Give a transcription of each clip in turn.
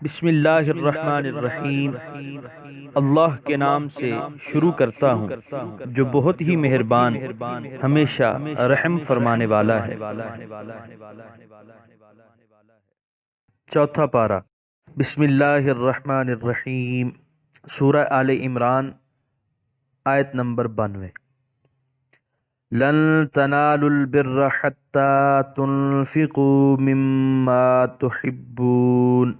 بسم اللہ الرحمن الرحیم۔ اللہ کے نام سے شروع کرتا ہوں جو بہت ہی مہربان ہمیشہ رحم فرمانے والا ہے۔ چوتھا پارہ۔ بسم اللہ الرحمن الرحیم، سورہ آل عمران، آیت نمبر 92۔ لن تنالوا البر حتى تنفقوا مما تحبون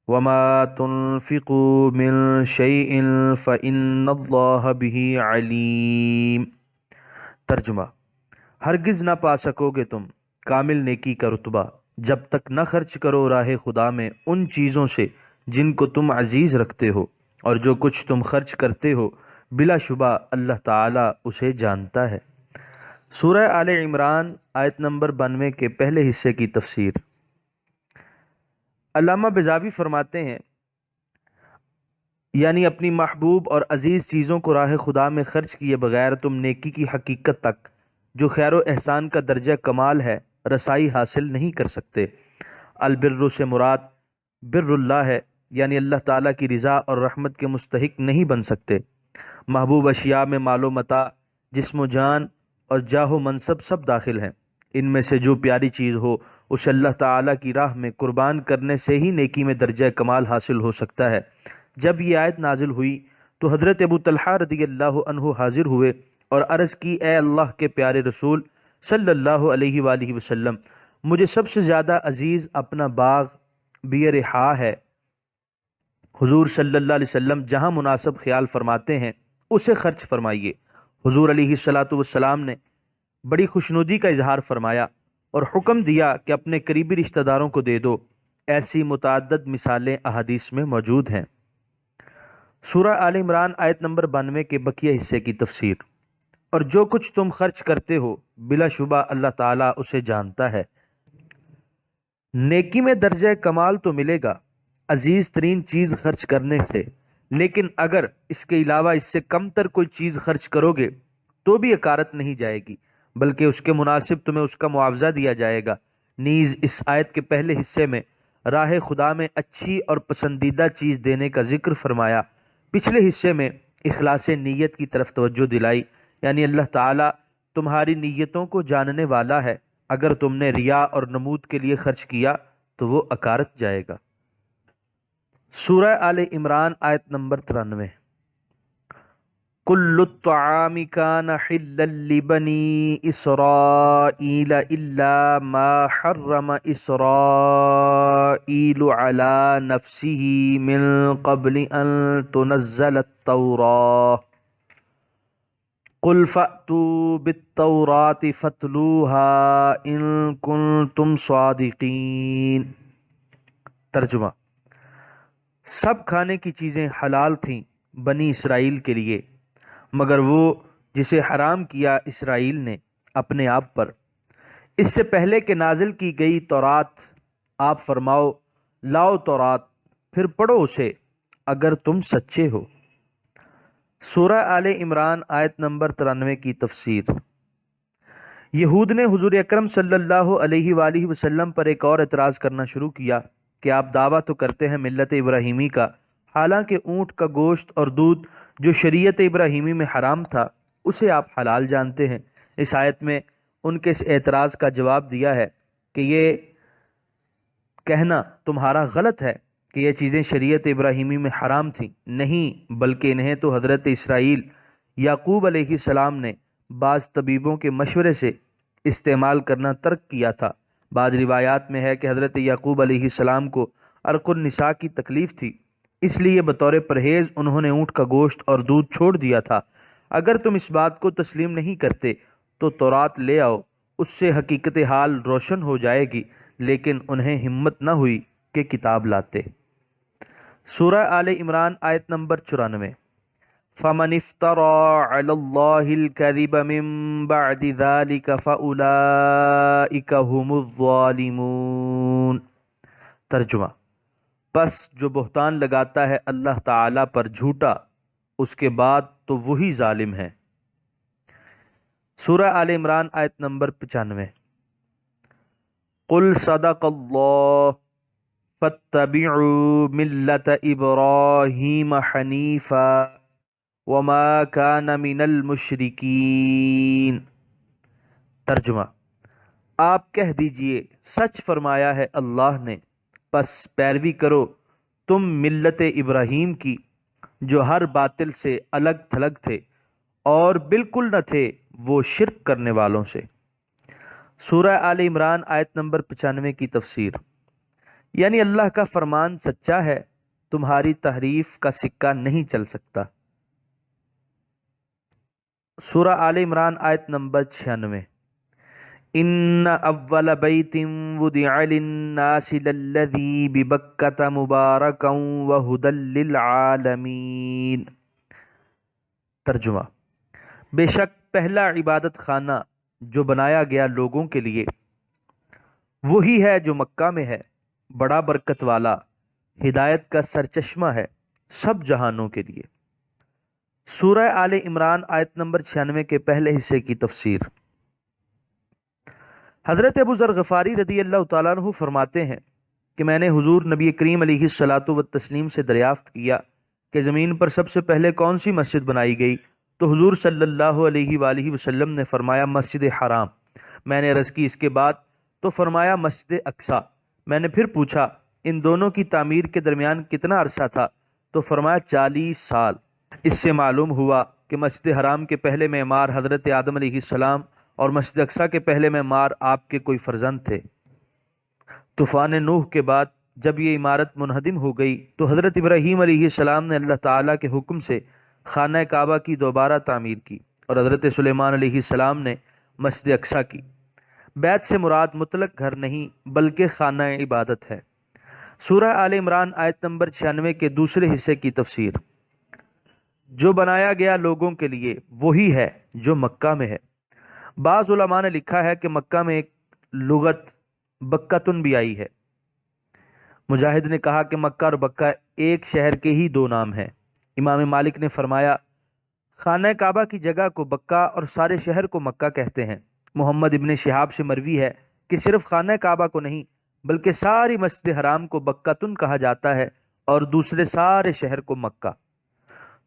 وما تنفقوا من شيء فإن الله به علیم۔ ترجمہ: ہرگز نہ پا سکو گے تم کامل نیکی کا رتبہ جب تک نہ خرچ کرو راہ خدا میں ان چیزوں سے جن کو تم عزیز رکھتے ہو، اور جو کچھ تم خرچ کرتے ہو بلا شبہ اللہ تعالیٰ اسے جانتا ہے۔ سورہ آل عمران آیت نمبر 92 کے پہلے حصے کی تفسیر۔ علامہ بیضاوی فرماتے ہیں، یعنی اپنی محبوب اور عزیز چیزوں کو راہ خدا میں خرچ کیے بغیر تم نیکی کی حقیقت تک، جو خیر و احسان کا درجہ کمال ہے، رسائی حاصل نہیں کر سکتے۔ البر سے مراد بر اللہ ہے، یعنی اللہ تعالیٰ کی رضا اور رحمت کے مستحق نہیں بن سکتے۔ محبوب اشیاء میں مال و متاع، جسم و جان اور جاہ و منصب سب داخل ہیں۔ ان میں سے جو پیاری چیز ہو اسے اللہ تعالیٰ کی راہ میں قربان کرنے سے ہی نیکی میں درجہ کمال حاصل ہو سکتا ہے۔ جب یہ آیت نازل ہوئی تو حضرت ابو طلحہ رضی اللہ عنہ حاضر ہوئے اور عرض کی، اے اللہ کے پیارے رسول صلی اللہ علیہ وآلہ وسلم، مجھے سب سے زیادہ عزیز اپنا باغ بیرحا ہے۔ حضور صلی اللہ علیہ وسلم جہاں مناسب خیال فرماتے ہیں اسے خرچ فرمائیے۔ حضور علیہ الصلاۃ والسلام نے بڑی خوشنودی کا اظہار فرمایا اور حکم دیا کہ اپنے قریبی رشتہ داروں کو دے دو۔ ایسی متعدد مثالیں احادیث میں موجود ہیں۔ سورہ آل عمران آیت نمبر 92 کے بقیہ حصے کی تفسیر۔ اور جو کچھ تم خرچ کرتے ہو بلا شبہ اللہ تعالیٰ اسے جانتا ہے۔ نیکی میں درجہ کمال تو ملے گا عزیز ترین چیز خرچ کرنے سے، لیکن اگر اس کے علاوہ اس سے کم تر کوئی چیز خرچ کرو گے تو بھی اکارت نہیں جائے گی، بلکہ اس کے مناسب تمہیں اس کا معاوضہ دیا جائے گا۔ نیز اس آیت کے پہلے حصے میں راہ خدا میں اچھی اور پسندیدہ چیز دینے کا ذکر فرمایا، پچھلے حصے میں اخلاص نیت کی طرف توجہ دلائی، یعنی اللہ تعالیٰ تمہاری نیتوں کو جاننے والا ہے، اگر تم نے ریا اور نمود کے لیے خرچ کیا تو وہ اکارت جائے گا۔ سورہ آل عمران آیت نمبر 93۔ کل الطعام کان حلا لبنی اسرائیل الا ما حرم اسرائیل علی نفسه من قبل ان تنزل التوراة قل فأتوا بالتوراة فاتلوها ان کنتم صادقین۔ ترجمہ: سب کھانے کی چیزیں حلال تھیں بنی اسرائیل کے لیے مگر وہ جسے حرام کیا اسرائیل نے اپنے آپ پر، اس سے پہلے کہ نازل کی گئی تورات۔ آپ فرماؤ، لاؤ تورات، پھر پڑھو اسے اگر تم سچے ہو۔ سورہ آل عمران آیت نمبر 93 کی تفسیر۔ یہود نے حضور اکرم صلی اللہ علیہ وآلہ وسلم پر ایک اور اعتراض کرنا شروع کیا کہ آپ دعویٰ تو کرتے ہیں ملت ابراہیمی کا، حالانکہ اونٹ کا گوشت اور دودھ جو شریعت ابراہیمی میں حرام تھا اسے آپ حلال جانتے ہیں۔ اس آیت میں ان کے اس اعتراض کا جواب دیا ہے کہ یہ کہنا تمہارا غلط ہے کہ یہ چیزیں شریعت ابراہیمی میں حرام تھیں، نہیں، بلکہ انہیں تو حضرت اسرائیل یعقوب علیہ السلام نے بعض طبیبوں کے مشورے سے استعمال کرنا ترک کیا تھا۔ بعض روایات میں ہے کہ حضرت یعقوب علیہ السلام کو عرق النساء کی تکلیف تھی، اس لیے بطور پرہیز انہوں نے اونٹ کا گوشت اور دودھ چھوڑ دیا تھا۔ اگر تم اس بات کو تسلیم نہیں کرتے تو تورات لے آؤ، اس سے حقیقت حال روشن ہو جائے گی، لیکن انہیں ہمت نہ ہوئی کہ کتاب لاتے۔ سورہ آل عمران آیت نمبر 94۔ فَمَنِ افْتَرَى عَلَى اللَّهِ الْكَذِبَ مِن بَعْدِ ذَلِكَ فَأُولَئِكَ هُمُ الظَّالِمُونَ۔ ترجمہ: پس جو بہتان لگاتا ہے اللہ تعالیٰ پر جھوٹا اس کے بعد تو وہی ظالم ہے۔ سورہ آل عمران آیت نمبر 95۔ قل صدق اللہ فاتبعوا ملت ابراہیم حنیفا وما کان من المشرکین۔ ترجمہ: آپ کہہ دیجئے سچ فرمایا ہے اللہ نے، پس پیروی کرو تم ملت ابراہیم کی جو ہر باطل سے الگ تھلگ تھے اور بالکل نہ تھے وہ شرک کرنے والوں سے۔ سورہ آل عمران آیت نمبر 95 کی تفسیر: یعنی اللہ کا فرمان سچا ہے، تمہاری تحریف کا سکہ نہیں چل سکتا۔ سورہ آل عمران آیت نمبر 96: ان اول بیت وضع للناس للذی ببکۃ مبارکا وہدی للعالمین۔ ترجمہ: بے شک پہلا عبادت خانہ جو بنایا گیا لوگوں کے لیے وہی ہے جو مکہ میں ہے، بڑا برکت والا، ہدایت کا سرچشمہ ہے سب جہانوں کے لیے۔ سورہ آل عمران آیت نمبر 96 کے پہلے حصے کی تفسیر: حضرت ابو ذر غفاری رضی اللہ تعالیٰ عنہ فرماتے ہیں کہ میں نے حضور نبی کریم علیہ الصلاۃ والتسلیم سے دریافت کیا کہ زمین پر سب سے پہلے کون سی مسجد بنائی گئی، تو حضور صلی اللہ علیہ وآلہ وسلم نے فرمایا مسجد حرام۔ میں نے عرض کی اس کے بعد، تو فرمایا مسجد اقصیٰ۔ میں نے پھر پوچھا ان دونوں کی تعمیر کے درمیان کتنا عرصہ تھا، تو فرمایا 40 سال۔ اس سے معلوم ہوا کہ مسجد حرام کے پہلے معمار حضرت آدم علیہ السلام اور مسجد اقصیٰ کے پہلے معمار آپ کے کوئی فرزند تھے۔ طوفان نوح کے بعد جب یہ عمارت منہدم ہو گئی تو حضرت ابراہیم علیہ السلام نے اللہ تعالیٰ کے حکم سے خانہ کعبہ کی دوبارہ تعمیر کی، اور حضرت سلیمان علیہ السلام نے مسجد اقصیٰ کی۔ بیت سے مراد مطلق گھر نہیں بلکہ خانہ عبادت ہے۔ سورہ آل عمران آیت نمبر 96 کے دوسرے حصے کی تفسیر: جو بنایا گیا لوگوں کے لیے وہی ہے جو مکہ میں ہے۔ بعض علماء نے لکھا ہے کہ مکہ میں ایک لغت بکتن بھی آئی ہے۔ مجاہد نے کہا کہ مکہ اور بکہ ایک شہر کے ہی دو نام ہیں۔ امام مالک نے فرمایا خانہ کعبہ کی جگہ کو بکہ اور سارے شہر کو مکہ کہتے ہیں۔ محمد ابن شہاب سے مروی ہے کہ صرف خانہ کعبہ کو نہیں بلکہ ساری مسجد حرام کو بکتن کہا جاتا ہے اور دوسرے سارے شہر کو مکہ۔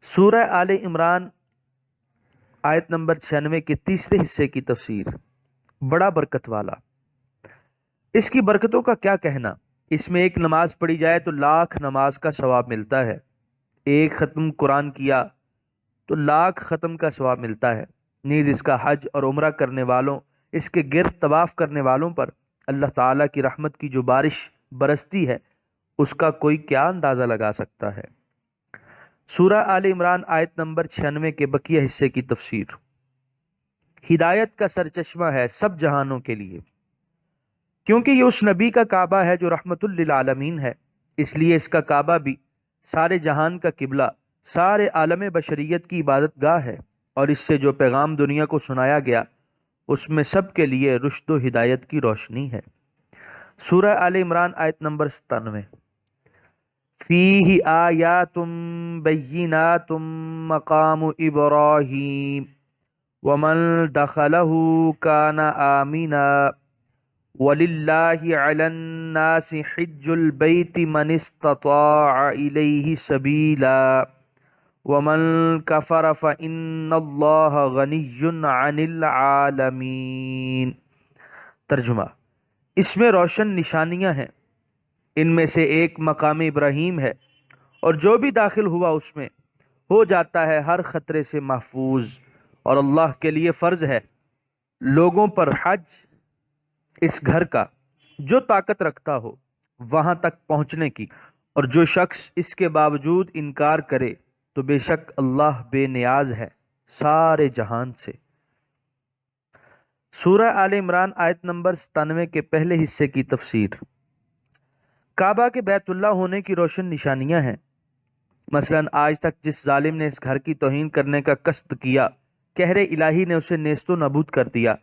سورہ آل عمران آیت نمبر 96 کے تیسرے حصے کی تفسیر: بڑا برکت والا۔ اس کی برکتوں کا کیا کہنا؟ اس میں ایک نماز پڑھی جائے تو 1,00,000 نماز کا ثواب ملتا ہے، ایک ختم قرآن کیا تو 1,00,000 ختم کا ثواب ملتا ہے۔ نیز اس کا حج اور عمرہ کرنے والوں، اس کے گرد طواف کرنے والوں پر اللہ تعالیٰ کی رحمت کی جو بارش برستی ہے اس کا کوئی کیا اندازہ لگا سکتا ہے۔ سورہ آل عمران آیت نمبر 96 کے بقیہ حصے کی تفسیر: ہدایت کا سرچشمہ ہے سب جہانوں کے لیے، کیونکہ یہ اس نبی کا کعبہ ہے جو رحمت للعالمین ہے، اس لیے اس کا کعبہ بھی سارے جہان کا قبلہ، سارے عالم بشریت کی عبادت گاہ ہے، اور اس سے جو پیغام دنیا کو سنایا گیا اس میں سب کے لیے رشد و ہدایت کی روشنی ہے۔ سورہ آل عمران آیت نمبر 97: فیہ آیات بینات مقام ابراہیم ومن دخلہ کان آمنا وَلِلَّهِ عَلَى النَّاسِ حِجُّ الْبَيْتِ مَنِ اسْتَطَاعَ إِلَيْهِ سَبِيلًا وَمَنْ كَفَرَ فَإِنَّ اللَّهَ غَنِيٌّ عَنِ الْعَالَمِينَ۔ ترجمہ: اس میں روشن نشانیاں ہیں، ان میں سے ایک مقام ابراہیم ہے، اور جو بھی داخل ہوا اس میں ہو جاتا ہے ہر خطرے سے محفوظ، اور اللہ کے لیے فرض ہے لوگوں پر حج اس گھر کا جو طاقت رکھتا ہو وہاں تک پہنچنے کی، اور جو شخص اس کے باوجود انکار کرے تو بے شک اللہ بے نیاز ہے سارے جہان سے۔ سورہ آل عمران آیت نمبر 97 کے پہلے حصے کی تفسیر: کعبہ کے بیت اللہ ہونے کی روشن نشانیاں ہیں۔ مثلا آج تک جس ظالم نے اس گھر کی توہین کرنے کا قصد کیا، قہر الہی نے اسے نیست و نابود کر دیا۔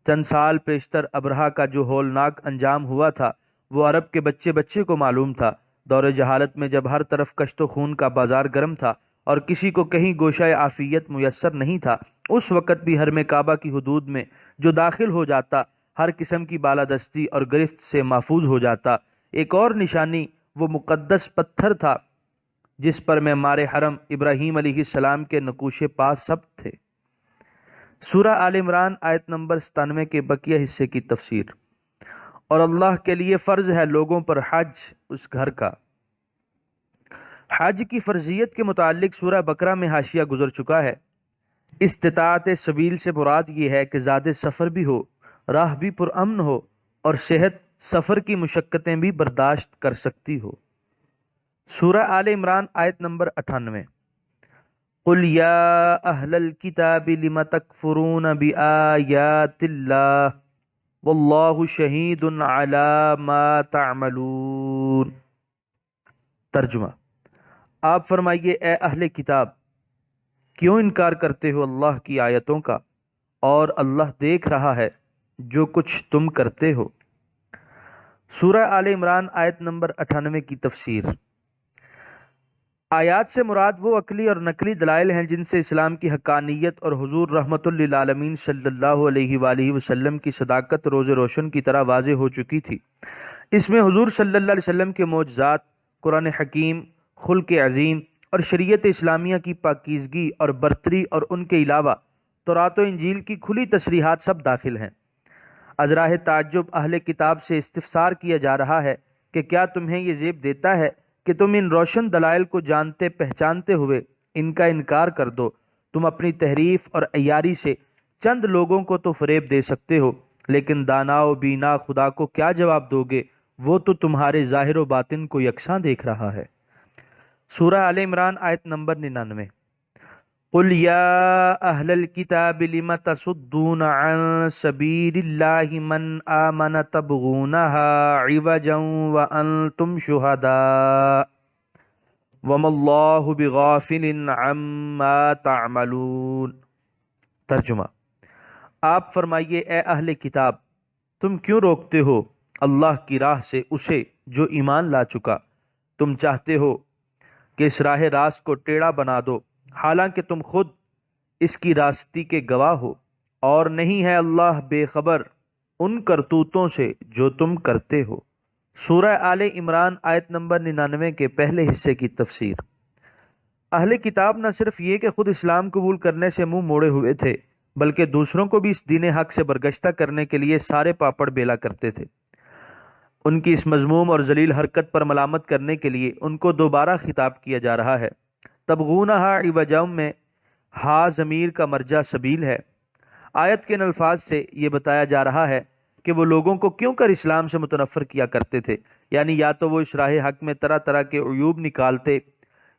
چند سال پیشتر ابرہہ کا جو ہولناک انجام ہوا تھا وہ عرب کے بچے بچے کو معلوم تھا۔ دور جہالت میں جب ہر طرف کشت و خون کا بازار گرم تھا اور کسی کو کہیں گوشہ عافیت میسر نہیں تھا، اس وقت بھی حرم کعبہ کی حدود میں جو داخل ہو جاتا ہر قسم کی بالادستی اور گرفت سے محفوظ ہو جاتا۔ ایک اور نشانی وہ مقدس پتھر تھا جس پر معمار حرم ابراہیم علیہ السلام کے نقوش پا ثبت تھے۔ سورہ آل عمران آیت نمبر 97 کے بقیہ حصے کی تفسیر۔ اور اللہ کے لیے فرض ہے لوگوں پر حج اس گھر کا۔ حج کی فرضیت کے متعلق سورہ بقرہ میں حاشیہ گزر چکا ہے۔ استطاعت سبیل سے مراد یہ ہے کہ زیادہ سفر بھی ہو، راہ بھی پرامن ہو اور صحت سفر کی مشقتیں بھی برداشت کر سکتی ہو۔ سورہ آل عمران آیت نمبر 98۔ قُلْ يَا أَهْلَ الْكِتَابِ لِمَ تَكْفُرُونَ بِآيَاتِ اللَّهِ وَاللَّهُ شَهِيدٌ عَلَى مَا تَعْمَلُونَ۔ ترجمہ، آپ فرمائیے اے اہل کتاب، کیوں انکار کرتے ہو اللہ کی آیتوں کا، اور اللہ دیکھ رہا ہے جو کچھ تم کرتے ہو۔ سورہ آل عمران آیت نمبر 98 کی تفسیر۔ آیات سے مراد وہ عقلی اور نقلی دلائل ہیں جن سے اسلام کی حقانیت اور حضور رحمت للعالمین صلی اللہ علیہ وآلہ وسلم کی صداقت روز روشن کی طرح واضح ہو چکی تھی۔ اس میں حضور صلی اللہ علیہ وسلم کے معجزات، قرآن حکیم، خلق عظیم اور شریعت اسلامیہ کی پاکیزگی اور برتری اور ان کے علاوہ تورات و انجیل کی کھلی تصریحات سب داخل ہیں۔ از راہ تعجب اہل کتاب سے استفسار کیا جا رہا ہے کہ کیا تمہیں یہ زیب دیتا ہے کہ تم ان روشن دلائل کو جانتے پہچانتے ہوئے ان کا انکار کر دو؟ تم اپنی تحریف اور عیاری سے چند لوگوں کو تو فریب دے سکتے ہو، لیکن دانا و بینا خدا کو کیا جواب دو گے؟ وہ تو تمہارے ظاہر و باطن کو یکساں دیکھ رہا ہے۔ سورہ آل عمران آیت نمبر 99۔ قُلْ يَا أَهْلَ الْكِتَابِ لِمَ تَصُدُّونَ عَن سَبِيلِ اللَّهِ مَنْ آمَنَ تَبْغُونَهَا عِوَجًا وَأَنْتُمْ شُهَدَاءُ وَمَا اللَّهُ بِغَافِلٍ عَمَّا تَعْمَلُونَ۔ ترجمہ، آپ فرمائیے اے اہل کتاب، تم کیوں روکتے ہو اللہ کی راہ سے اسے جو ایمان لا چکا؟ تم چاہتے ہو کہ اس راہ راست کو ٹیڑھا بنا دو، حالانکہ تم خود اس کی راستی کے گواہ ہو، اور نہیں ہے اللہ بے خبر ان کرتوتوں سے جو تم کرتے ہو۔ سورہ آل عمران آیت نمبر 99 کے پہلے حصے کی تفسیر۔ اہل کتاب نہ صرف یہ کہ خود اسلام قبول کرنے سے منہ موڑے ہوئے تھے، بلکہ دوسروں کو بھی اس دین حق سے برگشتہ کرنے کے لیے سارے پاپڑ بیلا کرتے تھے۔ ان کی اس مذموم اور ذلیل حرکت پر ملامت کرنے کے لیے ان کو دوبارہ خطاب کیا جا رہا ہے۔ تبغونہا عوجا میں ہا ضمیر کا مرجع سبیل ہے۔ آیت کے ان الفاظ سے یہ بتایا جا رہا ہے کہ وہ لوگوں کو کیوں کر اسلام سے متنفر کیا کرتے تھے، یعنی یا تو وہ اس راہ حق میں طرح طرح کے عیوب نکالتے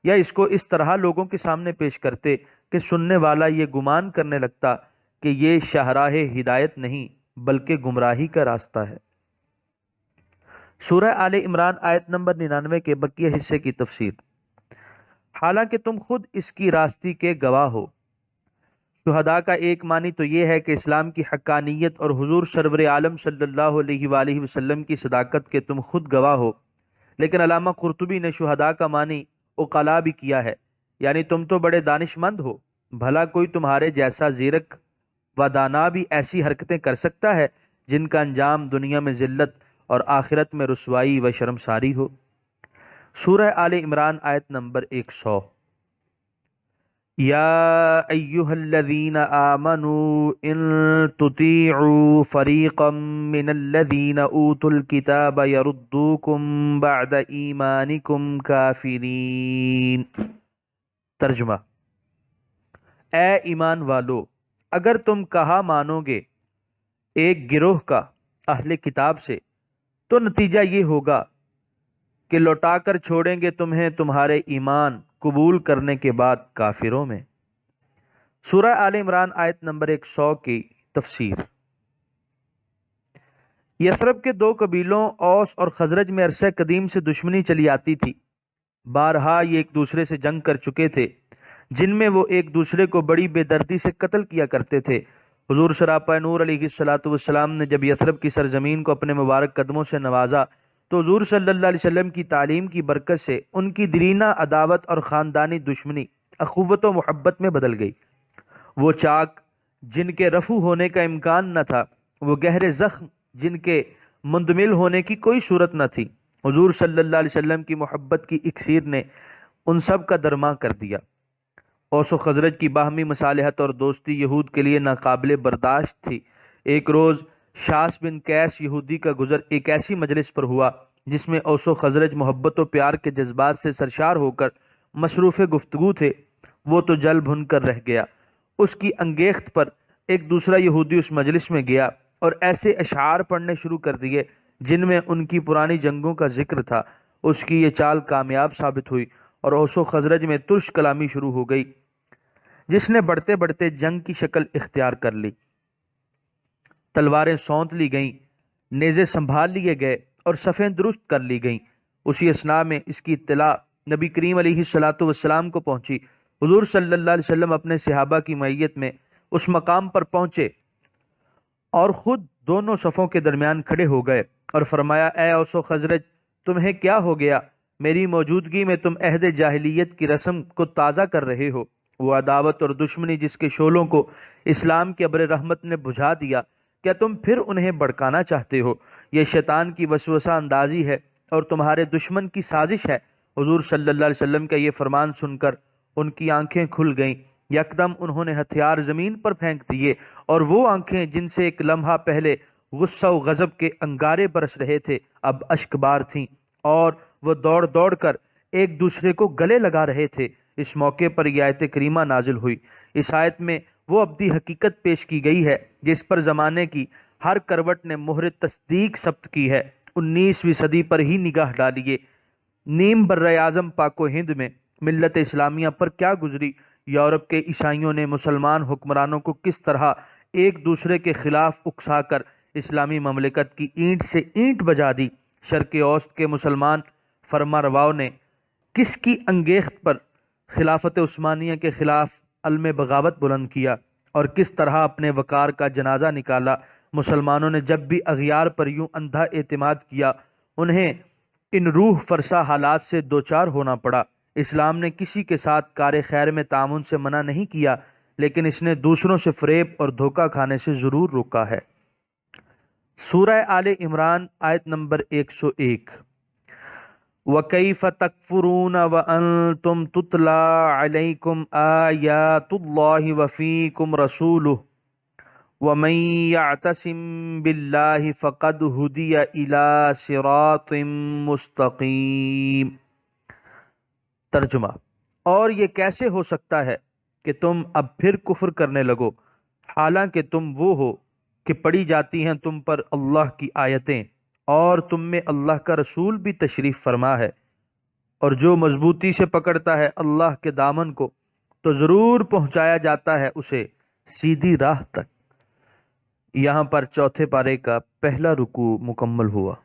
یا اس کو اس طرح لوگوں کے سامنے پیش کرتے کہ سننے والا یہ گمان کرنے لگتا کہ یہ شاہراہ ہدایت نہیں بلکہ گمراہی کا راستہ ہے۔ سورہ آل عمران آیت نمبر 99 کے بقیہ حصے کی تفسیر۔ حالانکہ تم خود اس کی راستی کے گواہ ہو۔ شہداء کا ایک معنی تو یہ ہے کہ اسلام کی حقانیت اور حضور سرور عالم صلی اللہ علیہ وآلہ وسلم کی صداقت کے تم خود گواہ ہو، لیکن علامہ قرطبی نے شہداء کا معنی عقلاء بھی کیا ہے، یعنی تم تو بڑے دانش مند ہو، بھلا کوئی تمہارے جیسا زیرک و دانا بھی ایسی حرکتیں کر سکتا ہے جن کا انجام دنیا میں ذلت اور آخرت میں رسوائی و شرمساری ہو۔ سورہ آل عمران آیت نمبر 100۔ یا ایہا الذین آمنوا ان تطیعوا فریقا من الذین اوتوا الکتاب یردوکم بعد ایمانکم کافرین۔ ترجمہ، اے ایمان والو، اگر تم کہا مانو گے ایک گروہ کا اہل کتاب سے تو نتیجہ یہ ہوگا کہ لوٹا کر چھوڑیں گے تمہیں تمہارے ایمان قبول کرنے کے بعد کافروں میں۔ سورہ آل عمران آیت نمبر 100 کی تفسیر۔ یثرب کے دو قبیلوں اوس اور خزرج میں عرصہ قدیم سے دشمنی چلی آتی تھی۔ بارہا یہ ایک دوسرے سے جنگ کر چکے تھے، جن میں وہ ایک دوسرے کو بڑی بے دردی سے قتل کیا کرتے تھے۔ حضور سراپا نور علیہ الصلوۃ والسلام نے جب یثرب کی سرزمین کو اپنے مبارک قدموں سے نوازا تو حضور صلی اللہ علیہ وسلم کی تعلیم کی برکت سے ان کی دیرینہ عداوت اور خاندانی دشمنی اخوت و محبت میں بدل گئی۔ وہ چاک جن کے رفو ہونے کا امکان نہ تھا، وہ گہرے زخم جن کے مندمل ہونے کی کوئی صورت نہ تھی، حضور صلی اللہ علیہ وسلم کی محبت کی اکسیر نے ان سب کا درماں کر دیا۔ اوس و خزرج کی باہمی مصالحت اور دوستی یہود کے لیے ناقابل برداشت تھی۔ ایک روز شاس بن قیس یہودی کا گزر ایک ایسی مجلس پر ہوا جس میں اوس و خزرج محبت و پیار کے جذبات سے سرشار ہو کر مصروف گفتگو تھے۔ وہ تو جل بھن کر رہ گیا۔ اس کی انگیخت پر ایک دوسرا یہودی اس مجلس میں گیا اور ایسے اشعار پڑھنے شروع کر دیے جن میں ان کی پرانی جنگوں کا ذکر تھا۔ اس کی یہ چال کامیاب ثابت ہوئی اور اوس و خزرج میں ترش کلامی شروع ہو گئی، جس نے بڑھتے بڑھتے جنگ کی شکل اختیار کر لی۔ تلواریں سونت لی گئیں، نیزے سنبھال لیے گئے اور صفیں درست کر لی گئیں۔ اسی اثناء میں اس کی اطلاع نبی کریم علیہ الصلاۃ والسلام کو پہنچی۔ حضور صلی اللہ علیہ وسلم اپنے صحابہ کی معیت میں اس مقام پر پہنچے اور خود دونوں صفوں کے درمیان کھڑے ہو گئے اور فرمایا، اے اوس و خزرج، تمہیں کیا ہو گیا؟ میری موجودگی میں تم عہد جاہلیت کی رسم کو تازہ کر رہے ہو، وہ عداوت اور دشمنی جس کے شعلوں کو اسلام کے ابر رحمت نے بجھا دیا، کیا تم پھر انہیں بھڑکانا چاہتے ہو؟ یہ شیطان کی وسوسہ اندازی ہے اور تمہارے دشمن کی سازش ہے۔ حضور صلی اللہ علیہ وسلم کا یہ فرمان سن کر ان کی آنکھیں کھل گئیں۔ یکدم انہوں نے ہتھیار زمین پر پھینک دیے اور وہ آنکھیں جن سے ایک لمحہ پہلے غصہ و غضب کے انگارے برس رہے تھے اب اشک بار تھیں اور وہ دوڑ دوڑ کر ایک دوسرے کو گلے لگا رہے تھے۔ اس موقع پر یہ آیت کریمہ نازل ہوئی۔ اس آیت میں وہ ابدی حقیقت پیش کی گئی ہے جس پر زمانے کی ہر کروٹ نے مہر تصدیق ثبت کی ہے۔ 19ویں صدی پر ہی نگاہ ڈالیے، نیم بر اعظم پاک و ہند میں ملت اسلامیہ پر کیا گزری۔ یورپ کے عیسائیوں نے مسلمان حکمرانوں کو کس طرح ایک دوسرے کے خلاف اکسا کر اسلامی مملکت کی اینٹ سے اینٹ بجا دی۔ شرق اوسط کے مسلمان فرما رواؤں نے کس کی انگیخت پر خلافت عثمانیہ کے خلاف علم بغاوت بلند کیا اور کس طرح اپنے وقار کا جنازہ نکالا۔ مسلمانوں نے جب بھی اغیار پر یوں اندھا اعتماد کیا، انہیں ان روح فرسا حالات سے دوچار ہونا پڑا۔ اسلام نے کسی کے ساتھ کار خیر میں تعاون سے منع نہیں کیا، لیکن اس نے دوسروں سے فریب اور دھوکہ کھانے سے ضرور روکا ہے۔ سورہ آل عمران آیت نمبر 101۔ وَكَيْفَ تَكْفُرُونَ وَأَنْتُمْ تُتْلَى عَلَيْكُمْ آيَاتُ اللَّهِ وَفِيكُمْ رَسُولُهُ وَمَنْ يَعْتَصِمْ بِاللَّهِ فَقَدْ هُدِيَ إِلَى صِرَاطٍ مُسْتَقِيمٍ۔ ترجمہ: اور یہ کیسے ہو سکتا ہے کہ تم اب پھر کفر کرنے لگو، حالانکہ تم وہ ہو کہ پڑھی جاتی ہیں تم پر اللہ کی آیتیں اور تم میں اللہ کا رسول بھی تشریف فرما ہے، اور جو مضبوطی سے پکڑتا ہے اللہ کے دامن کو تو ضرور پہنچایا جاتا ہے اسے سیدھی راہ تک۔ یہاں پر چوتھے پارے کا پہلا رکوع مکمل ہوا۔